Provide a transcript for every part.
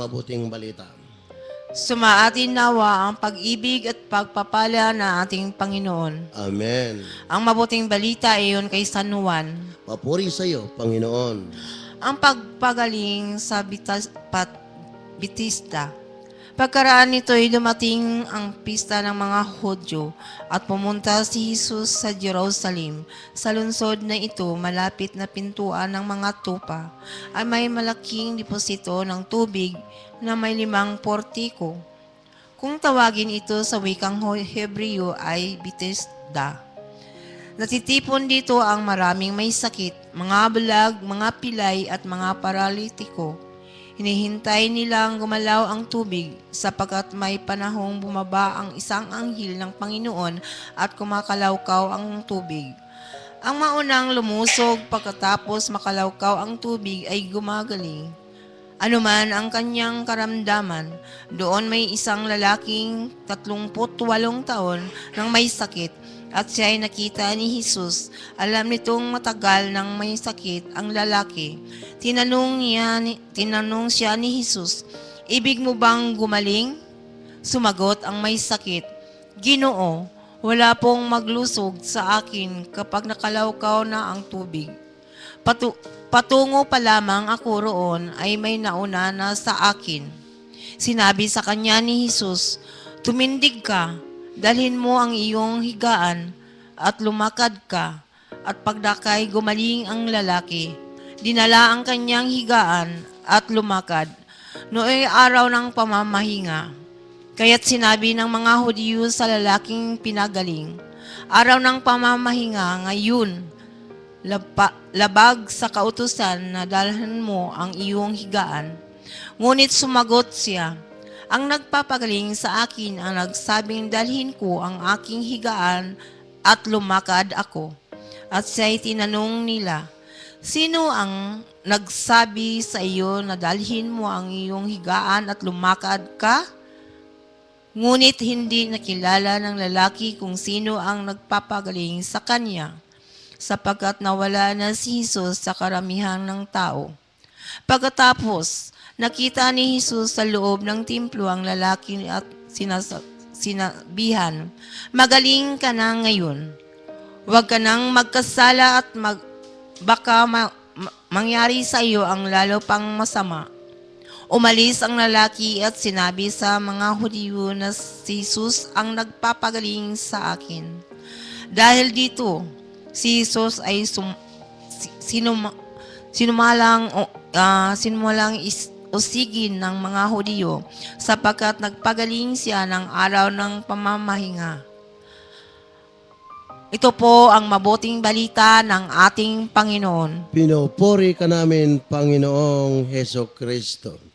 mabuting balita. Sumaatin nawa ang pag-ibig at pagpapala ng ating Panginoon. Amen. Ang mabuting balita ay iyon kay San Juan. Papuri sa iyo, Panginoon. Ang pagpagaling sa Bitista. Pagkaraan nito ay dumating ang pista ng mga Hudyo at pumunta si Jesus sa Jerusalem. Sa lungsod na ito, malapit na pintuan ng mga tupa, ay may malaking deposito ng tubig na may 5 portiko. Kung tawagin ito sa wikang Hebreo ay Bethesda. Natitipon dito ang maraming may sakit, mga bulag, mga pilay at mga paralitiko. Hinihintay nilang gumalaw ang tubig sapagkat may panahong bumaba ang isang anghel ng Panginoon at kumakalawkaw ang tubig. Ang maunang lumusog pagkatapos makalawkaw ang tubig ay gumagaling. Anuman ang kanyang karamdaman, doon may isang lalaking 38 taon nang may sakit at siya ay nakita ni Jesus. Alam nitong matagal nang may sakit ang lalaki. Tinanong siya ni Jesus, "Ibig mo bang gumaling?" Sumagot ang may sakit, "Ginoo, wala pong maglusog sa akin kapag nakalawkaw na ang tubig. Patungo pa lamang ako roon ay may nauna na sa akin." Sinabi sa kanya ni Jesus, "Tumindig ka, dalhin mo ang iyong higaan at lumakad ka." At pagdakay gumaling ang lalaki. Dinala ang kanyang higaan at lumakad. Nooy araw ng pamamahinga. Kaya't sinabi ng mga Hudyo sa lalaking pinagaling, "Araw ng pamamahinga ngayon, labag sa kautusan na dalhin mo ang iyong higaan." Ngunit sumagot siya, "Ang nagpapagaling sa akin ang nagsabing dalhin ko ang aking higaan at lumakad ako." At siya'y tinanong nila, "Sino ang nagsabi sa iyo na dalhin mo ang iyong higaan at lumakad ka?" Ngunit hindi nakilala ng lalaki kung sino ang nagpapagaling sa kanya, sapagkat nawala na si Jesus sa karamihan ng tao. Pagkatapos, nakita ni Jesus sa loob ng templo ang lalaki at sinabihan, "Magaling ka na ngayon. Huwag ka nang magkasala at baka mangyari sa iyo ang lalo pang masama." Umalis ang lalaki at sinabi sa mga Hudyo na si Jesus ang nagpapagaling sa akin. Dahil dito, si Jesus ay sinumalang usigin ng mga Hudyo sapagkat nagpagaling siya ng araw ng pamamahinga. Ito po ang mabuting balita ng ating Panginoon. Pinupuri ka namin, Panginoong Heso Kristo.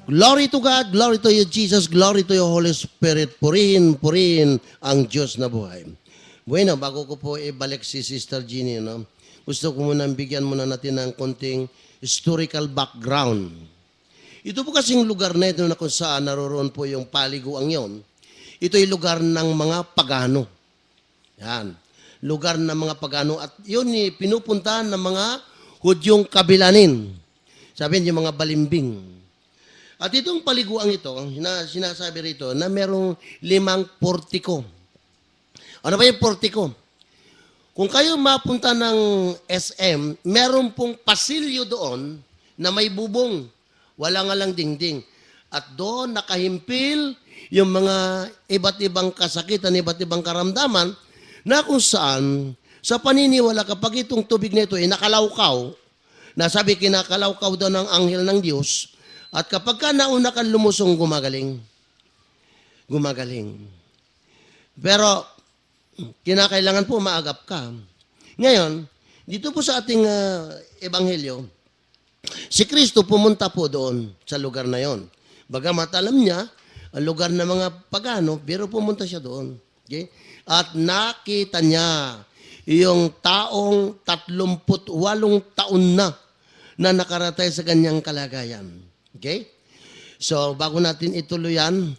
Glory to God, glory to you, Jesus, glory to you, Holy Spirit. Purihin ang Diyos na buhay. Bueno, bago ko po ibalik si Sister Jeannie, no? Gusto ko muna bigyan muna natin ng konting historical background. Ito po kasing lugar na ito na kung saan naroroon po yung paliguang yon. Ito ay lugar ng mga pagano. Yan. Lugar ng mga pagano. At yun pinupuntahan ng mga Hudyong kabilanin. Sabi yung mga balimbing. At itong paliguang ito, sinasabi rito na merong 5 portiko. Ano ba yung portiko? Kung kayo mapunta ng SM, meron pong pasilyo doon na may bubong. Wala nga lang dingding. At doon nakahimpil yung mga iba't ibang kasakitan, iba't ibang karamdaman na kung saan sa paniniwala kapag itong tubig na ito ay nakalawkaw, nasabi kinakalawkaw daw ng anghel ng Diyos, at kapag ka nauna kang lumusong, gumagaling. Gumagaling. Pero, kinakailangan po maagap ka. Ngayon, dito po sa ating ebanghelyo, si Kristo pumunta po doon sa lugar na yon. Bagamat alam niya, ang lugar ng mga pagano, pero pumunta siya doon. Okay? At nakita niya yung taong 38 taon na nakaratay sa ganyang kalagayan. Okay? So, bago natin ituloy yan,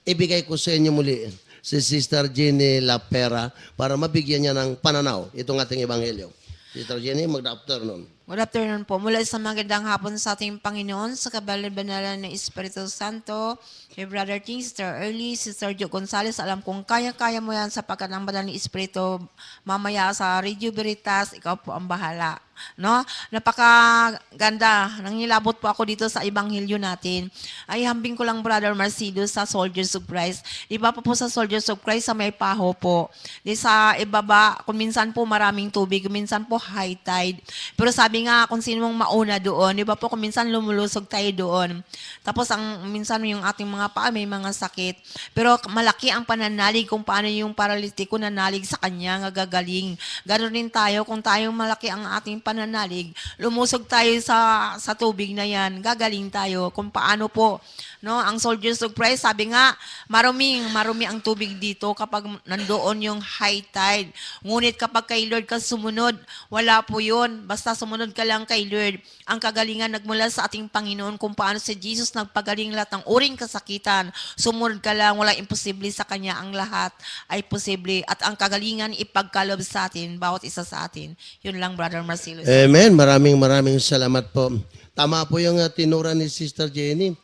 ibigay ko sa inyo muli si Sister Jenny Lapera para mabigyan niya ng pananaw itong ating ebanghelyo. Sister Jenny, mag-afternoon. Good afternoon po. Mula sa magandang hapon sa ating Panginoon, sa kabal-banalan ng Espiritu Santo, kay Brother Ting, Sister Early, Sister Jo Gonzales, alam kong kaya-kaya mo yan sapagkat ang banal ng Espiritu mamaya sa Radio Veritas, ikaw po ang bahala. No? Napakaganda. Nangilabot po ako dito sa Ebanghelyo natin. Ay hambing ko lang Brother Marcido sa Soldiers of Christ. Di ba po sa Soldiers of Christ sa may paho po. Di sa ibaba, kung minsan po maraming tubig, kung minsan po high tide. Pero sabi nga kung sino mong mauna doon, di ba po kung minsan lumulusog tayo doon. Tapos ang minsan yung ating mga paa may mga sakit. Pero malaki ang pananalig kung paano yung paralitiko nanalig sa kanya nga gagaling. Ganoon din tayo kung tayo malaki ang ating pananalig, lumusog tayo sa tubig na yan, gagaling tayo kung paano po. No, ang Soldiers of Christ, sabi nga, marumi ang tubig dito kapag nandoon yung high tide. Ngunit kapag kay Lord ka sumunod, wala po yun. Basta sumunod ka lang kay Lord. Ang kagalingan nagmula sa ating Panginoon kung paano si Jesus nagpagaling lahat ng uring kasakitan. Sumunod ka lang, wala imposible sa Kanya. Ang lahat ay posible. At ang kagalingan ipagkalob sa atin, bawat isa sa atin. Yun lang, Brother Marcelo. Amen. Maraming salamat po. Tama po yung tinura ni Sister Jenny.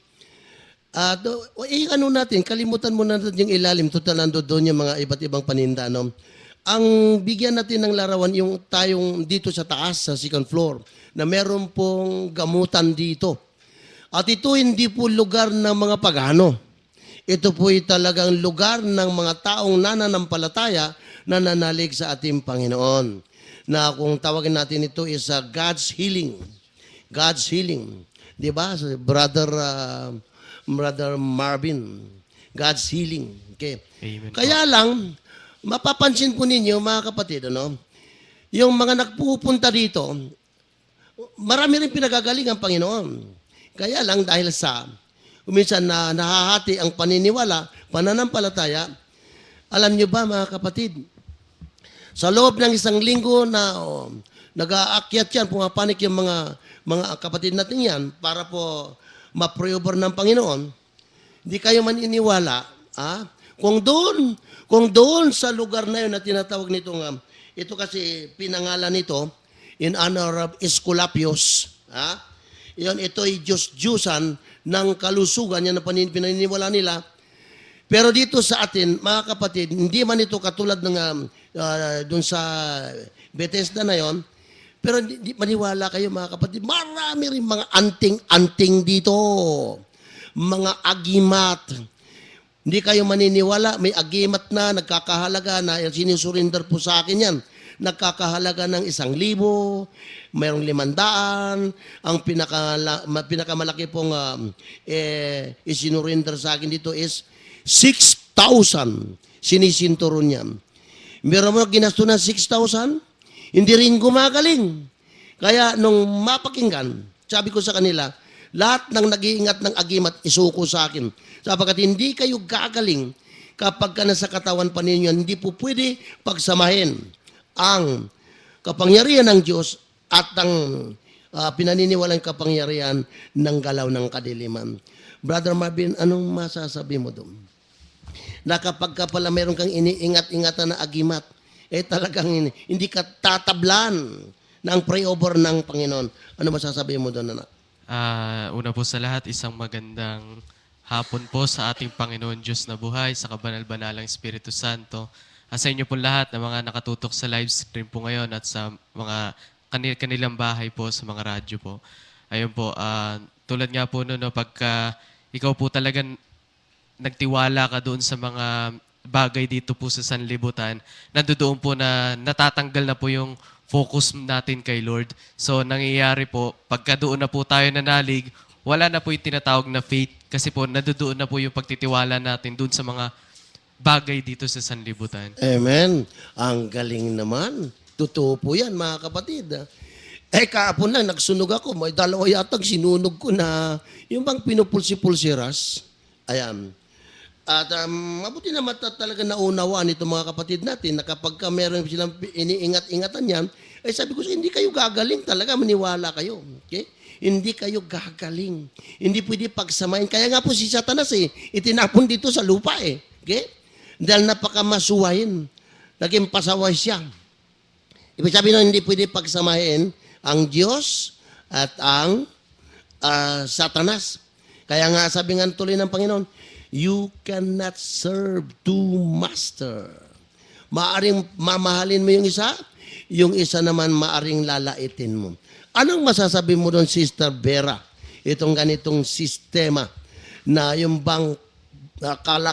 Ano natin, kalimutan mo natin yung ilalim, total nando doon yung mga iba't ibang paninda. No? Ang bigyan natin ng larawan, yung tayong dito sa taas, sa second floor, na meron pong gamutan dito. At ito hindi po lugar ng mga pagano. Ito po ay talagang lugar ng mga taong nananampalataya na nanalig sa ating Panginoon. Na kung tawagin natin ito is God's healing. God's healing. Di ba? Brother Marvin, God's healing. Okay. Amen. Kaya lang, mapapansin po ninyo, mga kapatid, ano, yung mga nagpupunta dito, marami rin pinagagaling ang Panginoon. Kaya lang, dahil sa, minsan na nahahati ang paniniwala, pananampalataya, alam nyo ba, mga kapatid, sa loob ng isang linggo na nag-aakyat yan, pumapanik yung mga kapatid natin yan, para po ma-pray-over ng Panginoon, hindi kayo maniniwala, kung doon sa lugar na yun na tinatawag nito nga, ito kasi pinangalan nito, in honor of Esculapios, yun, ito ay Diyos-Diyusan ng kalusugan, yan ang pinaniniwala nila. Pero dito sa atin, mga kapatid, hindi man ito katulad ng doon sa Bethesda na yon. Pero maniwala kayo mga kapatid, marami rin mga anting-anting dito. Mga agimat. Hindi kayo maniniwala, may agimat na nagkakahalaga na sinusurinder po sa akin yan. Nagkakahalaga ng 1,000, mayroong 500. Ang pinakamalaki pong isinurinder sa akin dito is 6,000. Sinisinturon niya. Meron mo ginasto na 6,000? Hindi rin gumagaling. Kaya nung mapakinggan, sabi ko sa kanila, lahat ng nag-iingat ng agimat, isuko sa akin. Sapagkat hindi kayo gagaling kapag ka nasa katawan pa ninyo, hindi po pwede pagsamahin ang kapangyarihan ng Diyos at ang pinaniniwalang kapangyarihan ng galaw ng kadiliman. Brother Marvin, anong masasabi mo doon? Na kapag ka pala meron kang iniingat-ingatan na agimat, talagang hindi ka tatablan ng pray-over ng Panginoon. Ano masasabi mo doon, anak? Una po sa lahat, isang magandang hapon po sa ating Panginoon Diyos na buhay, sa kabanal-banalang Espiritu Santo. Sa inyo po lahat na mga nakatutok sa live stream po ngayon at sa mga kanilang bahay po, sa mga radyo po. Ayun po, tulad nga po no, pagka ikaw po talagang nagtiwala ka doon sa mga bagay dito po sa sanlibutan, nandoon po na natatanggal na po yung focus natin kay Lord. So, nangyayari po, pagka doon na po tayo nanalig, wala na po yung tinatawag na faith kasi po nandoon na po yung pagtitiwala natin doon sa mga bagay dito sa sanlibutan. Amen. Ang galing naman. Totoo po yan, mga kapatid. Kahapon lang, nagsunog ako. May dalawa yatang sinunog ko na yung bang pinupulsi-pulsiras. Ayan. At mabuti naman talaga naunawaan ito mga kapatid natin na kapag ka meron silang iniingat-ingatan yan, sabi ko, hindi kayo gagaling talaga, maniwala kayo. Okay? Hindi kayo gagaling. Hindi pwede pagsamahin. Kaya nga po si Satanas itinapon dito sa lupa Okay? Dahil napakamasuwain. Naging pasaway siya. Ibig sabihin hindi pwede pagsamahin ang Diyos at ang Satanas. Kaya nga sabi nga tuloy ng Panginoon, you cannot serve two master. Maaring mamahalin mo yung isa naman maaring lalaitin mo. Anong masasabi mo doon, Sister Vera? Itong ganitong sistema na yung bang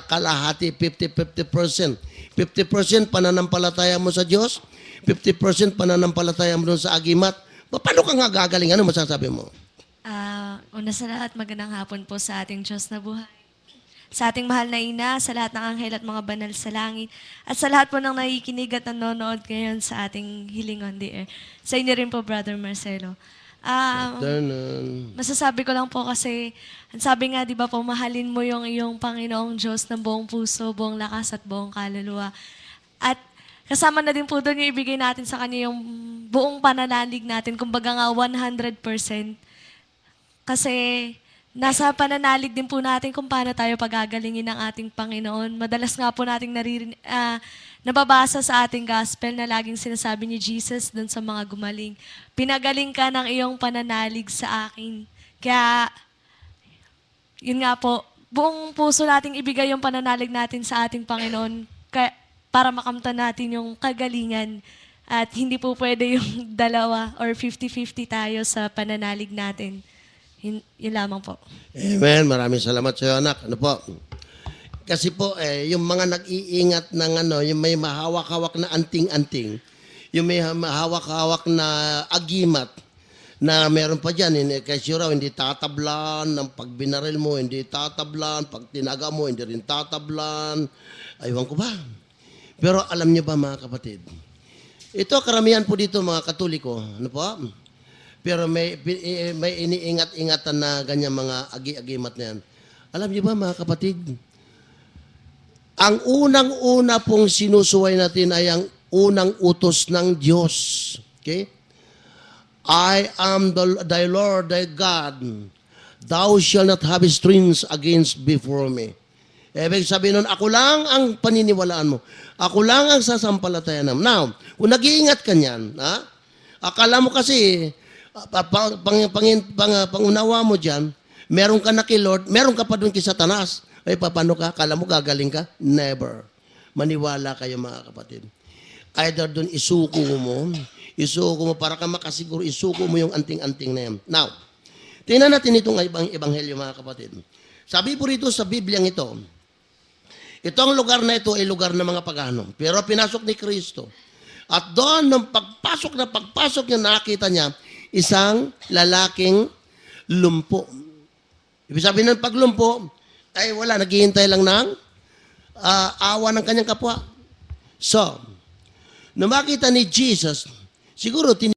kalahati 50-50%. 50% pananampalataya mo sa Diyos, 50% pananampalataya mo doon sa agimat. Paano ka nga gagaling? Ano masasabi mo? Una sa lahat, magandang hapon po sa ating Diyos na buhay. Sa ating mahal na ina, sa lahat ng anghel at mga banal sa langit, at sa lahat po ng nakikinig at nanonood ngayon sa ating Healing on the Air. Sa inyo rin po, Brother Marcelo. Masasabi ko lang po kasi, ang sabi nga, di ba po, mahalin mo yung iyong Panginoong Diyos ng buong puso, buong lakas at buong kaluluwa. At kasama na din po doon yung ibigay natin sa Kanya yung buong pananalig natin, kumbaga nga 100%. Kasi nasa pananalig din po natin kung paano tayo pagagalingin ng ating Panginoon. Madalas nga po nating nababasa sa ating gospel na laging sinasabi ni Jesus doon sa mga gumaling, pinagaling ka ng iyong pananalig sa akin. Kaya, yun nga po, buong puso nating ibigay yung pananalig natin sa ating Panginoon para makamtan natin yung kagalingan. At hindi po pwede yung dalawa or 50-50 tayo sa pananalig natin. Yun lamang po. Amen. Maraming salamat sa iyo, anak. Ano po? Kasi po, yung mga nag-iingat ng yung may mahawak-hawak na anting-anting, yung may mahawak-hawak na agimat, na meron pa dyan, kasi raw hindi tatablan, ng pag binaril mo, hindi tatablan, pag tinaga mo, hindi rin tatablan. Aywan ko ba? Pero alam niyo ba, mga kapatid, ito karamihan po dito, mga Katoliko, ano po? Pero may iniingat-ingatan na ganyan mga agi-agimat na yan. Alam niyo ba, mga kapatid, ang unang-una pong sinusuway natin ay ang unang utos ng Diyos. Okay? I am thy Lord, thy God. Thou shalt not have strings against before me. Ibig sabihin nun, ako lang ang paniniwalaan mo. Ako lang ang sasampalatayan mo. Now, kung nag-iingat ka niyan, akala mo kasi, pangunawa mo dyan, meron ka na kay Lord, meron ka pa doon kay Satanas. Paano ka? Akala mo gagaling ka? Never. Maniwala kayo, mga kapatid. Either doon isuko mo para ka makasiguro, isuko mo yung anting-anting na yan. Now, tingnan natin itong ebanghelyo, mga kapatid. Sabi po rito sa Bibliang itong lugar na ito ay lugar ng mga pagano. Pero pinasok ni Kristo. At doon, nung pagpasok niya, nakita niya, isang lalaking lumpo. Ibig sabihin ng paglumpo, ay wala, naghihintay lang ng awa ng kanyang kapwa. So, nung makita ni Jesus, siguro